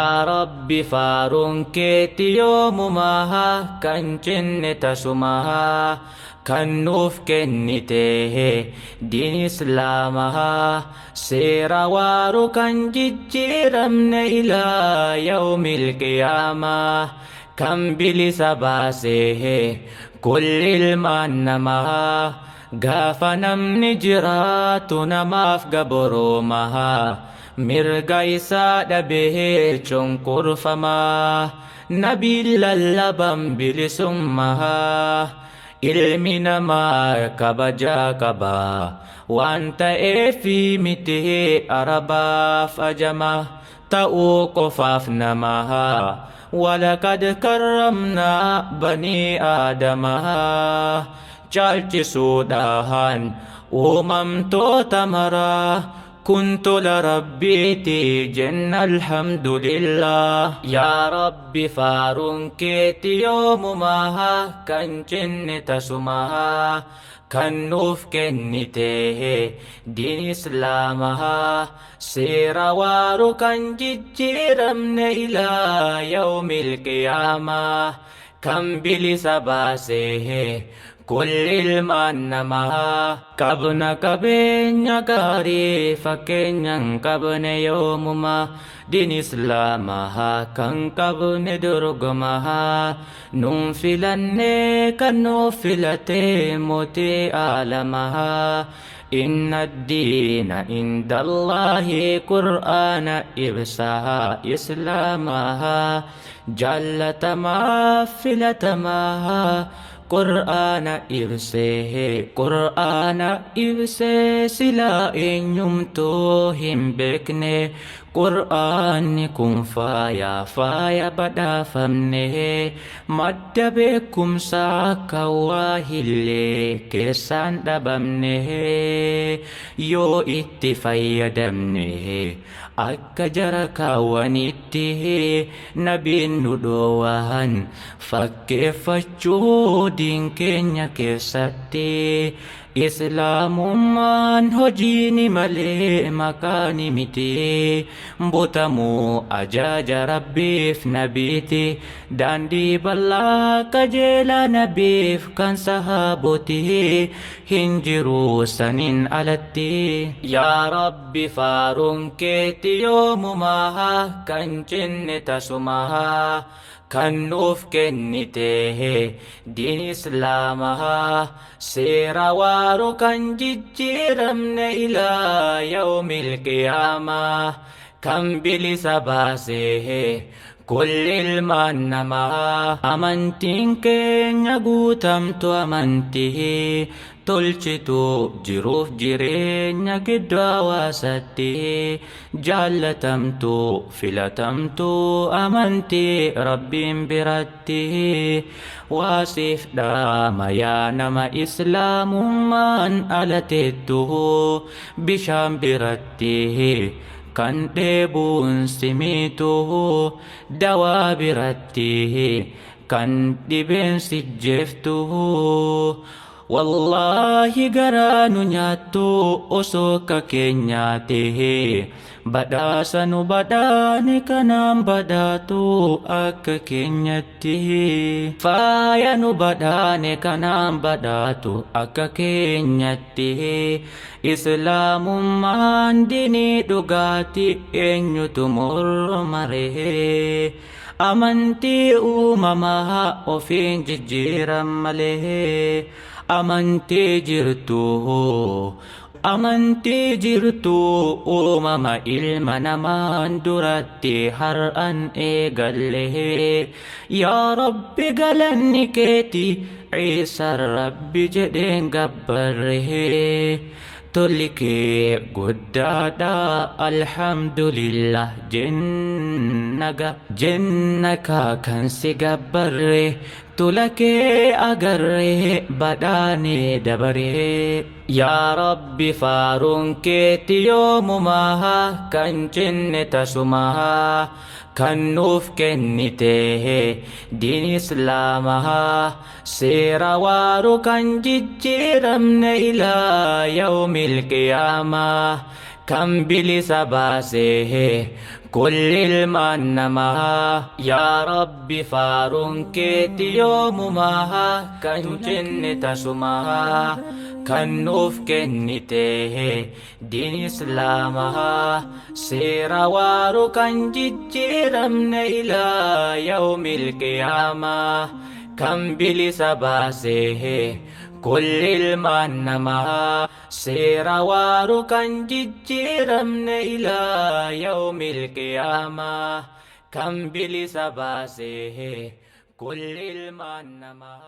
Rabbi faaruun keetti yoomumaha kan jenne tasumaha kan nuuf kennite diin islaamaha seera waaru kan jijjiiramne ilaa yawmil qiyaamaa kan bilisa baase kulli ilmaan namaa gaafa namni jiraatu namaaf gabroomaha mirga isaa dhabee cunqurfamaa nabiin lallaban bilisummaa ilmi namaa kabajaa qabaa waan ta'eefi miti arabaaf ajama ta'uu qofaaf namaa walaqad karramnaa banii aadamaa caalchisuudhaan uumamtoota maraa كنت لربيتي جن الحمد لله يا ربي فارون كيتي يوم ماها كان جن تسمها كان نوف كنته دين إسلامها سير وارو كان ججيرمن إلى يوم القيامة كان بلس باسه كل ilmaan namaa qabna qabeenya gaarii fakkeenyan qabne yoomuma diin islaamaha kan qabne dorgomaha nun filanne kan nuuf filate mootii aalamaha إن الدين عند الله قرآن إبساها إسلامها جلت ما فلتماها قرآن إبسه سلا إن يمتوهم بكنه قرآن كن فايا بدا فمنه مد بكم ساكا واهل كسان دبمنه يو اتفايا دمنه akka jara kaawwanitti nabiin nu dhoowwahan fakkeeffachuu diin keenya keessatti islaamummaan hojiini malee makaani miti botamuu ajaaja rabbiif nabiiti daandii bal'aa qajeelaa nabiif kan sahaaboti hin jiru saniin alatti yaa rabbi faaruun keetti yoomumaha kan jenne tasumaha kan nuuf kennite diin islaamaha seera waaru kan jijjiiramne ilaa yawmil qiyaamaa kan bilisa baase kulli ilmaan namaa amantiin keenya guutamtu amantii tolchitu jiruuf jireenya gidduu hawaasatti jaallatamtu filatamtu amantii rabbiin biratti waasiif dhaama yaa nama islaamummaan alateettu bishaan biratti kan dheebuun simitu dawaa biratti kan dhibeen sijjeeftu wallahi garaanu nyaattu osoo ka keenyaate badhaasa nu badhaane kanaan badhaatu akka keenyatti faaya nu badhaane kanaan badhaatu akka keenyatti islaamummaan diinii dhugaati eenyutu mormaree amantii uumamaa ofiin jijjiiran malee amantii jirtu uumama ilma namaan duratti har'an eegalle yaa rabbi galanni keeti ciisan rabbi jedheen gabbarre tolli kee guddaadha alhamdulillah jennaka kan si gabbarre tola kee agarre badhaane dabare yaa rabbi faaruun keetti yoomumaha kan jenne tasumaha kan nuuf kennite diin islaamaha seera waaru kan jijjiiramne ilaa yawmil qiyaamaa kan bilisa baase kulli ilmaan namaa yaa rabbi faaruun keeti yoomumaa kan jenne tasumaa kan nuuf kennite diin islaamaa seera waaru kan jijjiiramne ilaa yawmil qiyaamaa kan bilisa baasee kulli ilmaan namaa seera waaru kan jijjiiramne ilaa yawmil qiyaamaa kan bilisa baasee kulli ilmaan namaa